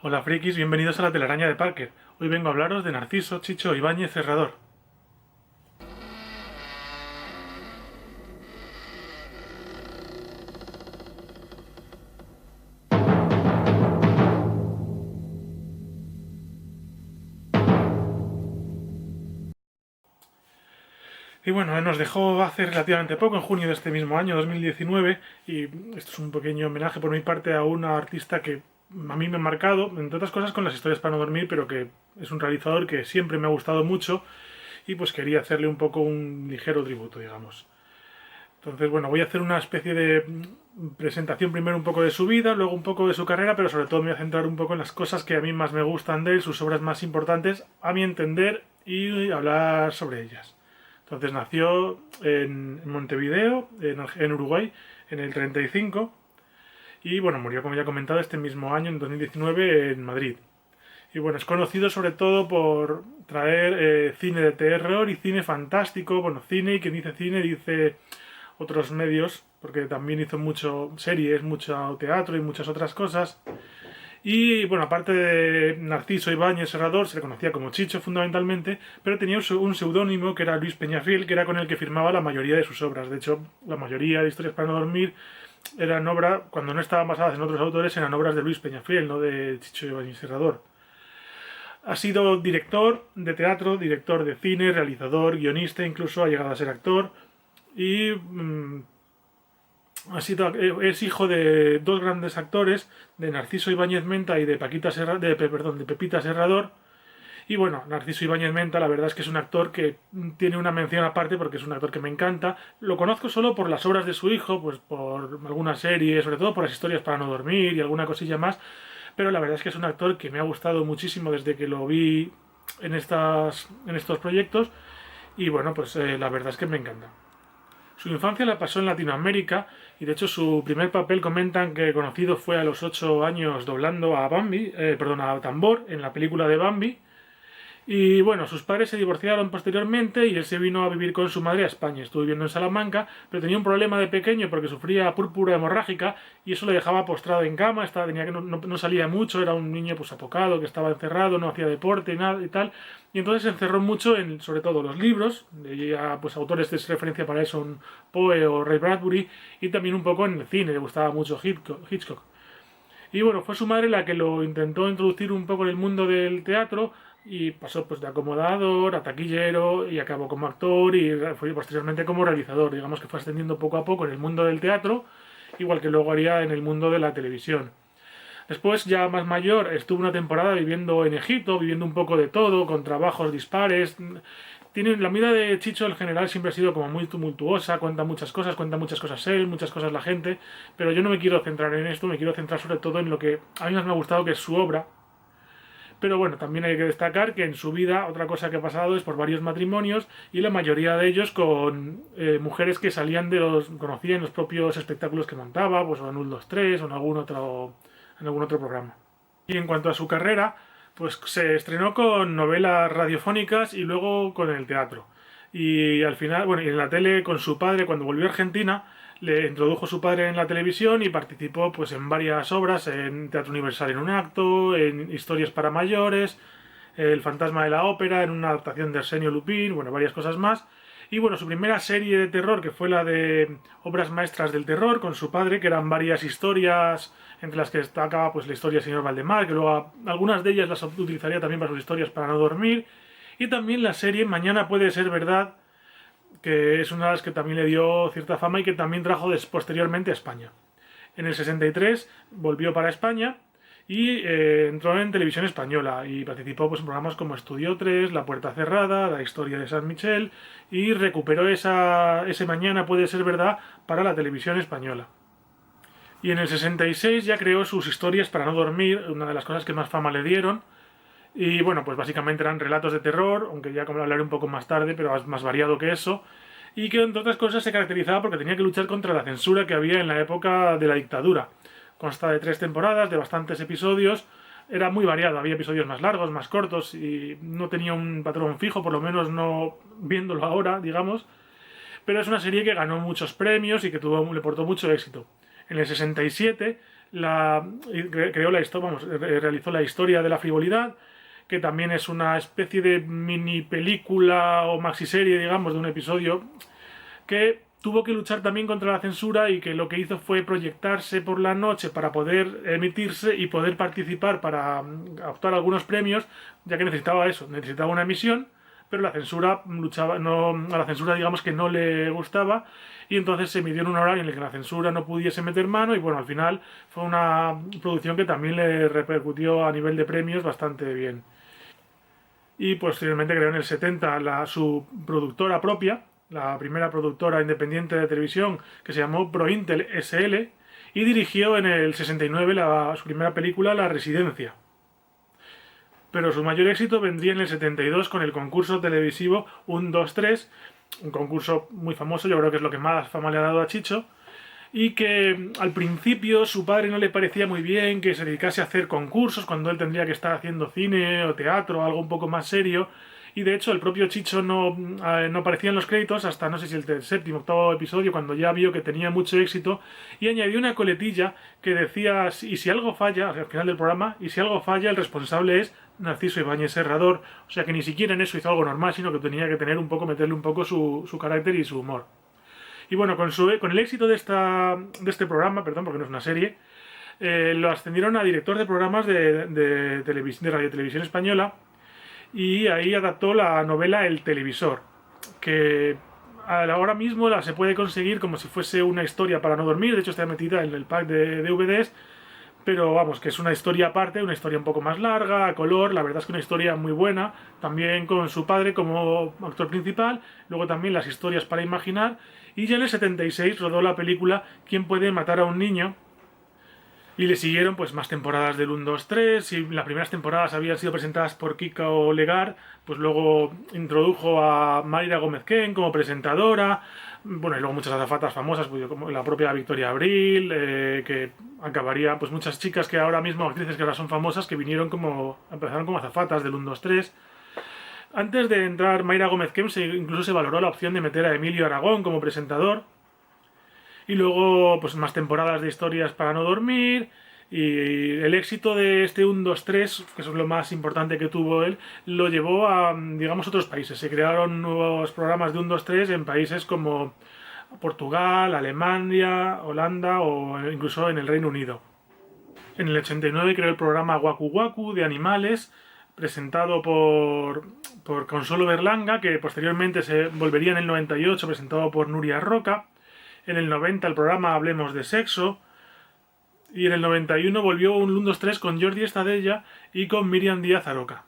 Hola frikis, bienvenidos a la telaraña de Parker. Hoy vengo a hablaros de Narciso Chicho Ibáñez Serrador. Y bueno, nos dejó hace relativamente poco, en junio de este mismo año, 2019, y esto es un pequeño homenaje por mi parte a una artista que a mí me ha marcado, entre otras cosas con las historias para no dormir, pero que es un realizador que siempre me ha gustado mucho y pues quería hacerle un poco un ligero tributo, digamos. Entonces, bueno, voy a hacer una especie de presentación primero un poco de su vida, luego un poco de su carrera, pero sobre todo me voy a centrar un poco en las cosas que a mí más me gustan de él, sus obras más importantes, a mi entender, y hablar sobre ellas. Entonces nació en Montevideo, en Uruguay, en el 35, y bueno, murió, como ya he comentado, este mismo año, en 2019, en Madrid. Y bueno, es conocido sobre todo por traer cine de terror y cine fantástico. Bueno, cine, y quien dice cine dice otros medios, porque también hizo mucho series, mucho teatro y muchas otras cosas. Y bueno, aparte de Narciso Ibáñez Serrador, se le conocía como Chicho fundamentalmente, pero tenía un seudónimo que era Luis Peñafiel, que era con el que firmaba la mayoría de sus obras. De hecho, la mayoría de historias para no dormir eran obras, cuando no estaban basadas en otros autores, eran obras de Luis Peñafiel, no de Chicho Ibáñez Serrador. Ha sido director de teatro, director de cine, realizador, guionista, incluso ha llegado a ser actor y es hijo de dos grandes actores, de Narciso Ibáñez Menta y de, de Pepita Serrador. Y bueno, Narciso Ibáñez Menta, la verdad es que es un actor que tiene una mención aparte porque es un actor que me encanta. Lo conozco solo por las obras de su hijo, pues por algunas series, sobre todo por las historias para no dormir y alguna cosilla más. Pero la verdad es que es un actor que me ha gustado muchísimo desde que lo vi en estos proyectos. Y bueno, pues la verdad es que me encanta. Su infancia la pasó en Latinoamérica y de hecho su primer papel comentan que conocido fue a los 8 años doblando a Bambi, perdón, a Tambor en la película de Bambi. Y bueno, sus padres se divorciaron posteriormente y él se vino a vivir con su madre a España. Estuvo viviendo en Salamanca, pero tenía un problema de pequeño porque sufría púrpura hemorrágica y eso le dejaba postrado en cama, tenía que no salía mucho, era un niño pues apocado, que estaba encerrado, no hacía deporte y nada y tal. Y entonces se encerró mucho en sobre todo los libros, de ya, pues autores de referencia para eso son Poe o Ray Bradbury, y también un poco en el cine, le gustaba mucho Hitchcock. Y bueno, fue su madre la que lo intentó introducir un poco en el mundo del teatro y pasó pues de acomodador a taquillero y acabó como actor y fue posteriormente como realizador. Digamos que fue ascendiendo poco a poco en el mundo del teatro, igual que luego haría en el mundo de la televisión. Después, ya más mayor, estuvo una temporada viviendo en Egipto, viviendo un poco de todo, con trabajos dispares. La vida de Chicho en general siempre ha sido como muy tumultuosa, cuenta muchas cosas él, muchas cosas la gente, pero yo no me quiero centrar en esto, me quiero centrar sobre todo en lo que a mí más me ha gustado, que es su obra. Pero bueno, también hay que destacar que en su vida otra cosa que ha pasado es por varios matrimonios y la mayoría de ellos con mujeres que salían conocían los propios espectáculos que montaba, pues o en 1, 2, 3 o en algún otro programa. Y en cuanto a su carrera, pues se estrenó con novelas radiofónicas y luego con el teatro. Y al final, bueno, y en la tele con su padre, cuando volvió a Argentina, le introdujo su padre en la televisión y participó pues en varias obras, en Teatro Universal en un acto, en Historias para mayores, El fantasma de la ópera, en una adaptación de Arsenio Lupin, bueno, varias cosas más. Y bueno, su primera serie de terror, que fue la de Obras Maestras del Terror, con su padre, que eran varias historias, entre las que destacaba pues la historia del señor Valdemar, que luego algunas de ellas las utilizaría también para sus historias para no dormir. Y también la serie Mañana puede ser verdad, que es una de las que también le dio cierta fama y que también trajo posteriormente a España. En el 63 volvió para España y entró en televisión española y participó pues, en programas como Estudio 3, La Puerta Cerrada, La Historia de San Michel y recuperó ese Mañana puede ser verdad para la televisión española. Y en el 66 ya creó sus historias para no dormir, una de las cosas que más fama le dieron. Y bueno, pues básicamente eran relatos de terror, aunque ya como lo hablaré un poco más tarde, pero es más variado que eso. Y que entre otras cosas se caracterizaba porque tenía que luchar contra la censura que había en la época de la dictadura. Consta de 3 temporadas, de bastantes episodios. Era muy variado, había episodios más largos, más cortos y no tenía un patrón fijo, por lo menos no viéndolo ahora, digamos. Pero es una serie que ganó muchos premios y que le portó mucho éxito. En el 67 creó la historia, vamos, realizó la historia de la frivolidad, que también es una especie de mini película o maxiserie, digamos, de un episodio que tuvo que luchar también contra la censura y que lo que hizo fue proyectarse por la noche para poder emitirse y poder participar para optar a algunos premios, ya que necesitaba eso, necesitaba una emisión, pero la censura luchaba, no, a la censura digamos que no le gustaba y entonces se emitió en un horario en el que la censura no pudiese meter mano y bueno, al final fue una producción que también le repercutió a nivel de premios bastante bien. Y posteriormente creó en el 70 su productora propia, la primera productora independiente de televisión que se llamó ProIntel SL y dirigió en el 69 su primera película La Residencia. Pero su mayor éxito vendría en el 72 con el concurso televisivo 1, 2, 3, un concurso muy famoso, yo creo que es lo que más fama le ha dado a Chicho, y que al principio su padre no le parecía muy bien que se dedicase a hacer concursos cuando él tendría que estar haciendo cine o teatro o algo un poco más serio. Y de hecho el propio Chicho no aparecía en los créditos hasta no sé si el séptimo o octavo episodio cuando ya vio que tenía mucho éxito y añadió una coletilla que decía y si algo falla, al final del programa, y si algo falla el responsable es Narciso Ibáñez Serrador. O sea que ni siquiera en eso hizo algo normal, sino que tenía que tener un poco, meterle un poco su carácter y su humor. Y bueno, con el éxito de este programa, perdón, porque no es una serie, lo ascendieron a director de programas de radio y televisión española y ahí adaptó la novela El Televisor, que ahora mismo se puede conseguir como si fuese una historia para no dormir, de hecho está metida en el pack de DVDs, pero vamos, que es una historia aparte, una historia un poco más larga, a color, la verdad es que una historia muy buena, también con su padre como actor principal, luego también las historias para imaginar, y ya en el 76 rodó la película ¿Quién puede matar a un niño? Y le siguieron pues más temporadas del 1, 2, 3 y las primeras temporadas habían sido presentadas por Kika Olegar, pues luego introdujo a Mayra Gómez Ken como presentadora, bueno, y luego muchas azafatas famosas, pues, como la propia Victoria Abril, que acabaría, pues muchas chicas que ahora mismo, actrices que ahora son famosas, que empezaron como azafatas del 1, 2, 3. Antes de entrar Mayra Gómez Ken, incluso se valoró la opción de meter a Emilio Aragón como presentador, y luego pues más temporadas de historias para no dormir y el éxito de este 1, 2, 3, que es lo más importante que tuvo él, lo llevó a, digamos, otros países. Se crearon nuevos programas de 1, 2, 3 en países como Portugal, Alemania, Holanda o incluso en el Reino Unido. En el 89 creó el programa Waku Waku de animales, presentado por Consuelo Berlanga, que posteriormente se volvería en el 98 presentado por Nuria Roca. En el 90 el programa Hablemos de Sexo. Y en el 91 volvió un 1, 2, 3 con Jordi Estadella y con Miriam Díaz Aroca.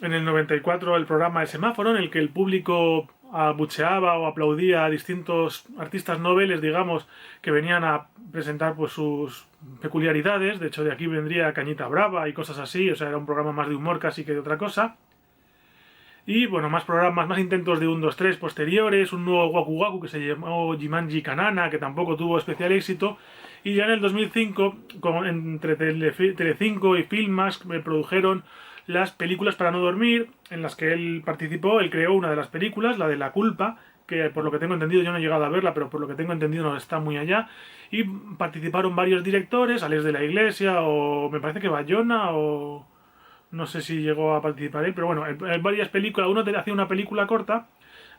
En el 94 el programa El Semáforo, en el que el público abucheaba o aplaudía a distintos artistas noveles, digamos, que venían a presentar pues sus peculiaridades. De hecho, de aquí vendría Cañita Brava y cosas así. O sea, era un programa más de humor casi que de otra cosa. Y bueno, más programas, más intentos de 1, 2, 3 posteriores, un nuevo Waku Waku que se llamó Jimanji Kanana, que tampoco tuvo especial éxito. Y ya en el 2005, entre Telecinco y Filmax, me produjeron las películas para no dormir, en las que él participó. Él creó una de las películas, la de La Culpa, que por lo que tengo entendido, yo no he llegado a verla, pero por lo que tengo entendido no está muy allá. Y participaron varios directores, Alex de la Iglesia, o me parece que Bayona, o no sé si llegó a participar él, pero bueno, en varias películas, uno hacía una película corta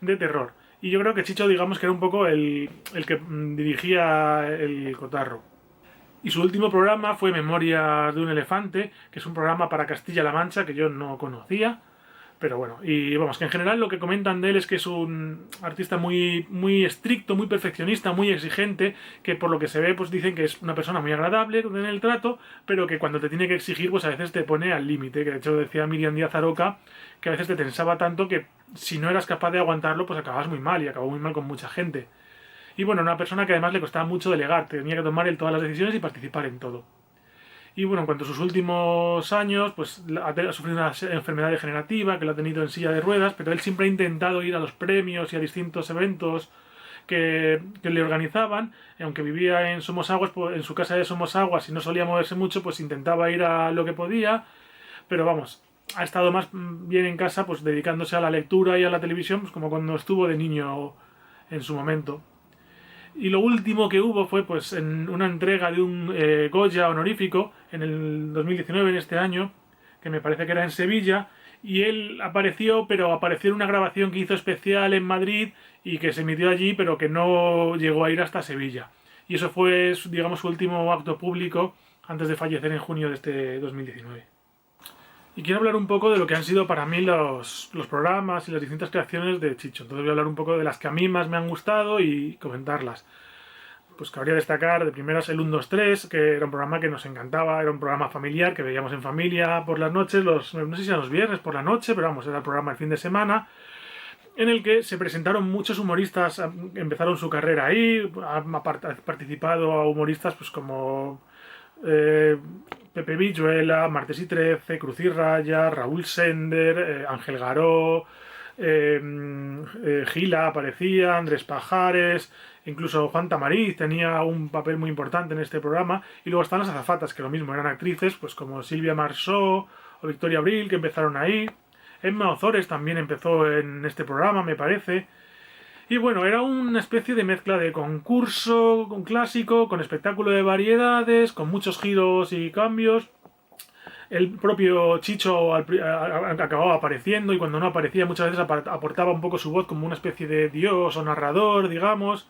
de terror. Y yo creo que Chicho, digamos que era un poco el que dirigía el cotarro. Y su último programa fue Memorias de un elefante, que es un programa para Castilla-La Mancha que yo no conocía. Pero bueno, y vamos, que en general lo que comentan de él es que es un artista muy, muy estricto, muy perfeccionista, muy exigente, que por lo que se ve, pues dicen que es una persona muy agradable en el trato, pero que cuando te tiene que exigir, pues a veces te pone al límite, que de hecho decía Miriam Díaz Aroca, que a veces te tensaba tanto que si no eras capaz de aguantarlo, pues acababas muy mal, y acabó muy mal con mucha gente. Y bueno, una persona que además le costaba mucho delegar, tenía que tomar él todas las decisiones y participar en todo. Y bueno, en cuanto a sus últimos años, pues ha sufrido una enfermedad degenerativa que lo ha tenido en silla de ruedas, pero él siempre ha intentado ir a los premios y a distintos eventos que le organizaban, y aunque vivía en Somosaguas, pues, en su casa de Somosaguas y no solía moverse mucho, pues intentaba ir a lo que podía, pero vamos, ha estado más bien en casa, pues dedicándose a la lectura y a la televisión, pues como cuando estuvo de niño en su momento. Y lo último que hubo fue pues en una entrega de un Goya honorífico en el 2019, en este año, que me parece que era en Sevilla, y él apareció, pero apareció en una grabación que hizo especial en Madrid y que se emitió allí, pero que no llegó a ir hasta Sevilla. Y eso fue, digamos, su último acto público antes de fallecer en junio de este 2019. Y quiero hablar un poco de lo que han sido para mí los programas y las distintas creaciones de Chicho. Entonces voy a hablar un poco de las que a mí más me han gustado y comentarlas. Pues cabría destacar de primeras el 1, 2, 3, que era un programa que nos encantaba, era un programa familiar que veíamos en familia por las noches, no sé si eran los viernes por la noche, pero vamos, era el programa el fin de semana, en el que se presentaron muchos humoristas, empezaron su carrera ahí, han participado humoristas pues como Pepe Villuela, Martes y Trece, Cruz y Raya, Raúl Sender, Ángel Garó, Gila aparecía, Andrés Pajares, incluso Juan Tamariz tenía un papel muy importante en este programa, y luego están las azafatas, que lo mismo eran actrices, pues como Silvia Marsó o Victoria Abril, que empezaron ahí. Emma Ozores también empezó en este programa, me parece. Y bueno, era una especie de mezcla de concurso, con clásico, con espectáculo de variedades, con muchos giros y cambios. El propio Chicho acababa apareciendo, y cuando no aparecía muchas veces aportaba un poco su voz como una especie de dios o narrador, digamos,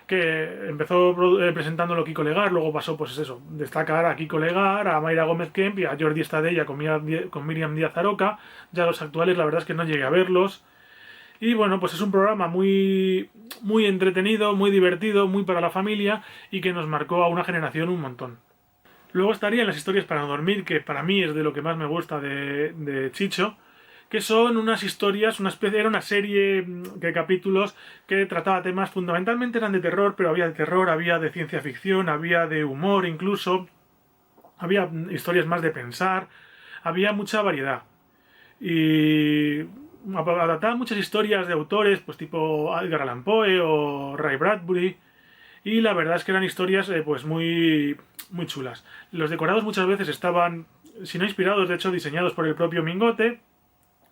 que empezó presentándolo Kiko Legar, luego pasó pues eso, destacar a Kiko Legar, a Mayra Gómez Kemp y a Jordi Estadella con Miriam Díaz Aroca. Ya los actuales la verdad es que no llegué a verlos. Y bueno, pues es un programa muy, muy entretenido, muy divertido, muy para la familia, y que nos marcó a una generación un montón. Luego estarían las historias para no dormir, que para mí es de lo que más me gusta de Chicho, que son unas historias, era una serie de capítulos que trataba temas, fundamentalmente eran de terror, pero había de terror, había de ciencia ficción, había de humor incluso, había historias más de pensar, había mucha variedad. Y adaptaban muchas historias de autores, pues tipo Edgar Allan Poe o Ray Bradbury, y la verdad es que eran historias pues muy, muy chulas. Los decorados muchas veces estaban, si no inspirados, de hecho diseñados por el propio Mingote,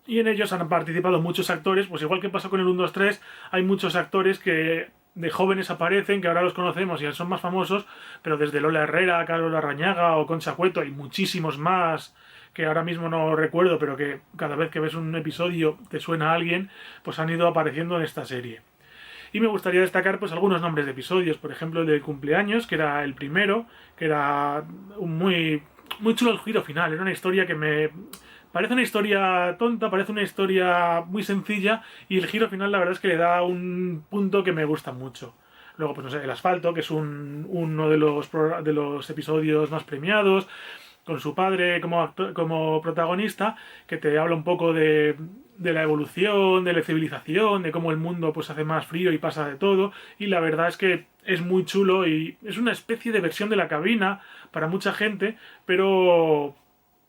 y en ellos han participado muchos actores, pues igual que pasó con el 1, 2, 3, hay muchos actores que de jóvenes aparecen, que ahora los conocemos y son más famosos, pero desde Lola Herrera, Carlos Larrañaga o Concha Cueto hay muchísimos más que ahora mismo no recuerdo, pero que cada vez que ves un episodio te suena a alguien, pues han ido apareciendo en esta serie. Y me gustaría destacar pues algunos nombres de episodios, por ejemplo el del cumpleaños, que era el primero, que era muy, muy chulo el giro final, era una historia que me... Parece una historia tonta, parece una historia muy sencilla, y el giro final la verdad es que le da un punto que me gusta mucho. Luego, pues no sé, El asfalto, que es uno de los episodios más premiados, con su padre como protagonista, que te habla un poco de la evolución, de la civilización, de cómo el mundo pues hace más frío y pasa de todo, y la verdad es que es muy chulo y es una especie de versión de La Cabina para mucha gente, pero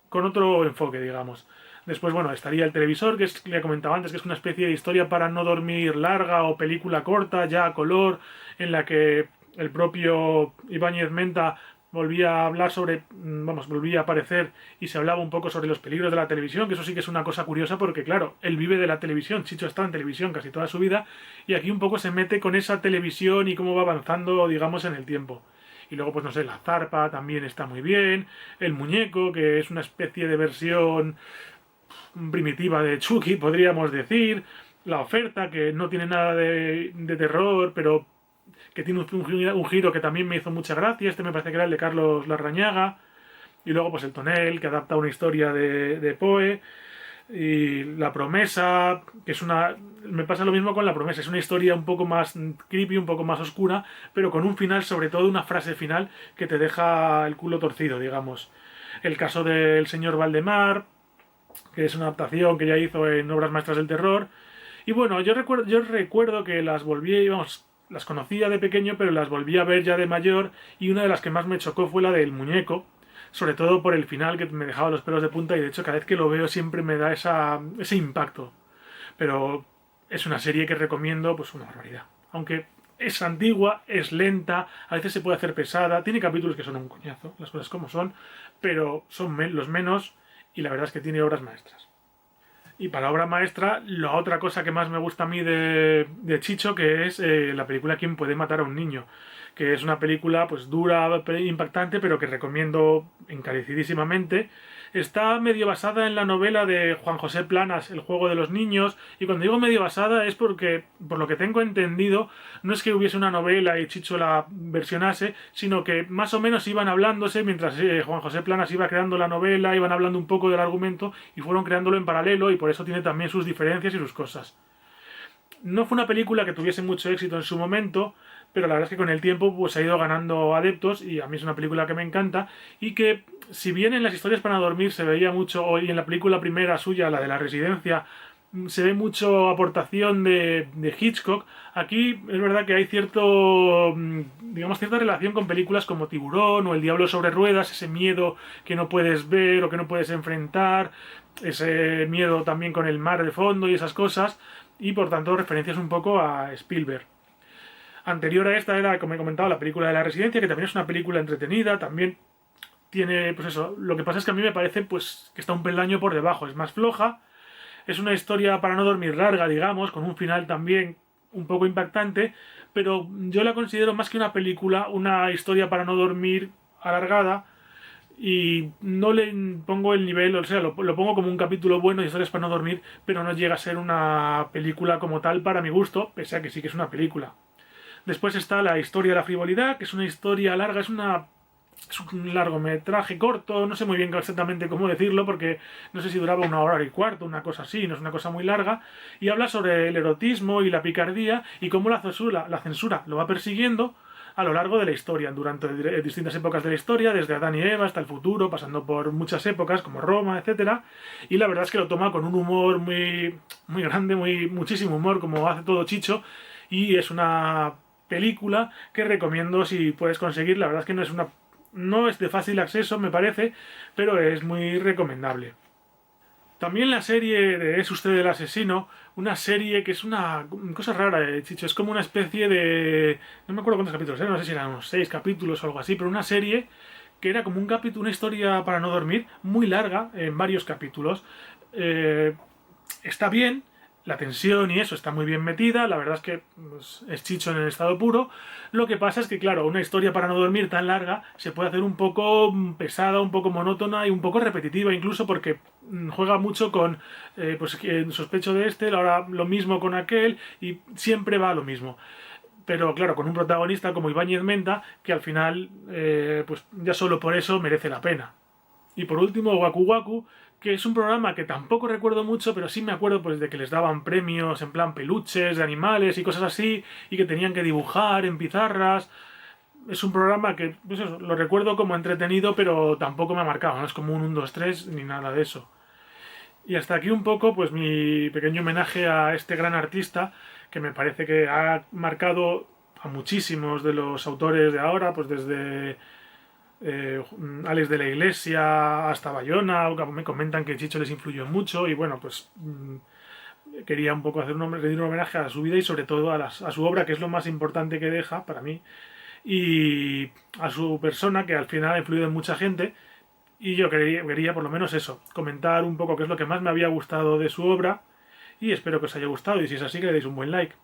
con otro enfoque, digamos. Después, bueno, estaría El televisor, que es, que ya comentaba antes, que es una especie de historia para no dormir larga o película corta, ya a color, en la que el propio Ibáñez Menta volvía a hablar sobre, volvía a aparecer y se hablaba un poco sobre los peligros de la televisión, que eso sí que es una cosa curiosa porque, claro, él vive de la televisión, Chicho está en televisión casi toda su vida, y aquí un poco se mete con esa televisión y cómo va avanzando, digamos, en el tiempo. Y luego, pues no sé, La Zarpa también está muy bien, El Muñeco, que es una especie de versión primitiva de Chucky, podríamos decir, La Oferta, que no tiene nada de terror, pero que tiene un giro que también me hizo mucha gracia. Este me parece que era el de Carlos Larrañaga. Y luego pues El Tonel, que adapta una historia de Poe. Y La Promesa, que es una... Me pasa lo mismo con La Promesa, es una historia un poco más creepy, un poco más oscura, pero con un final, sobre todo una frase final que te deja el culo torcido, digamos. El caso del señor Valdemar, que es una adaptación que ya hizo en Obras Maestras del Terror. Y bueno, yo recuerdo que las volví, vamos, las conocía de pequeño, pero las volví a ver ya de mayor, y una de las que más me chocó fue la del Muñeco, sobre todo por el final, que me dejaba los pelos de punta, y de hecho cada vez que lo veo siempre me da ese impacto. Pero es una serie que recomiendo, pues una barbaridad. Aunque es antigua, es lenta, a veces se puede hacer pesada, tiene capítulos que son un coñazo, las cosas como son, pero son los menos, y la verdad es que tiene obras maestras. Y para obra maestra, la otra cosa que más me gusta a mí de Chicho, que es la película ¿Quién puede matar a un niño? Que es una película pues dura, impactante, pero que recomiendo encarecidísimamente. Está medio basada en la novela de Juan José Planas, El juego de los niños, y cuando digo medio basada es porque, por lo que tengo entendido, no es que hubiese una novela y Chicho la versionase, sino que más o menos iban hablándose mientras Juan José Planas iba creando la novela, iban hablando un poco del argumento y fueron creándolo en paralelo, y por eso tiene también sus diferencias y sus cosas. No fue una película que tuviese mucho éxito en su momento, pero la verdad es que con el tiempo pues ha ido ganando adeptos y a mí es una película que me encanta y que si bien en las historias para dormir se veía mucho, y en la película primera suya, la de la residencia, se ve mucho aportación de Hitchcock, aquí es verdad que hay digamos, cierta relación con películas como Tiburón o El diablo sobre ruedas, ese miedo que no puedes ver o que no puedes enfrentar, ese miedo también con el mar de fondo y esas cosas, y por tanto referencias un poco a Spielberg. Anterior a esta era, como he comentado, la película de la residencia, que también es una película entretenida, también tiene, pues eso, lo que pasa es que a mí me parece pues que está un peldaño por debajo, es más floja, es una historia para no dormir larga, digamos, con un final también un poco impactante, pero yo la considero más que una película, una historia para no dormir alargada, y no le pongo el nivel, o sea, lo pongo como un capítulo bueno de historias para no dormir, pero no llega a ser una película como tal para mi gusto, pese a que sí que es una película. Después está La historia de la frivolidad, que es una historia larga, es un largometraje corto, no sé muy bien exactamente cómo decirlo, porque no sé si duraba 1 hora y cuarto, una cosa así, no es una cosa muy larga, y habla sobre el erotismo y la picardía y cómo la censura lo va persiguiendo a lo largo de la historia, durante distintas épocas de la historia, desde Adán y Eva hasta el futuro, pasando por muchas épocas como Roma, etcétera. Y la verdad es que lo toma con un humor muy grande, muchísimo humor, como hace todo Chicho, y es una película que recomiendo si puedes conseguir. La verdad es que no es de fácil acceso, me parece, pero es muy recomendable. También la serie de Es usted el asesino, una serie que es una cosa rara, Chicho, es como una especie de... No me acuerdo cuántos capítulos eran, no sé si eran unos 6 capítulos o algo así, pero una serie que era como un capítulo, una historia para no dormir, muy larga, en varios capítulos. Eh, Está bien, la tensión y eso está muy bien metida, la verdad es que pues, es Chicho en el estado puro. Lo que pasa es que, claro, una historia para no dormir tan larga se puede hacer un poco pesada, un poco monótona y un poco repetitiva, incluso porque juega mucho con, pues, sospecho de este, ahora lo mismo con aquel, y siempre va a lo mismo. Pero claro, con un protagonista como Ibáñez Menta, que al final, pues ya solo por eso merece la pena. Y por último, Waku Waku, que es un programa que tampoco recuerdo mucho, pero sí me acuerdo pues de que les daban premios en plan peluches de animales y cosas así, y que tenían que dibujar en pizarras. Es un programa que, pues eso, lo recuerdo como entretenido, pero tampoco me ha marcado, no es como un 1, 2, 3 ni nada de eso. Y hasta aquí un poco, pues mi pequeño homenaje a este gran artista, que me parece que ha marcado a muchísimos de los autores de ahora, pues desde Alex de la Iglesia hasta Bayona, me comentan que Chicho les influyó mucho y bueno, pues quería un poco rendir un homenaje a su vida y sobre todo a su obra, que es lo más importante que deja para mí, y a su persona, que al final ha influido en mucha gente, y yo quería por lo menos eso, comentar un poco qué es lo que más me había gustado de su obra, y espero que os haya gustado, y si es así que le deis un buen like.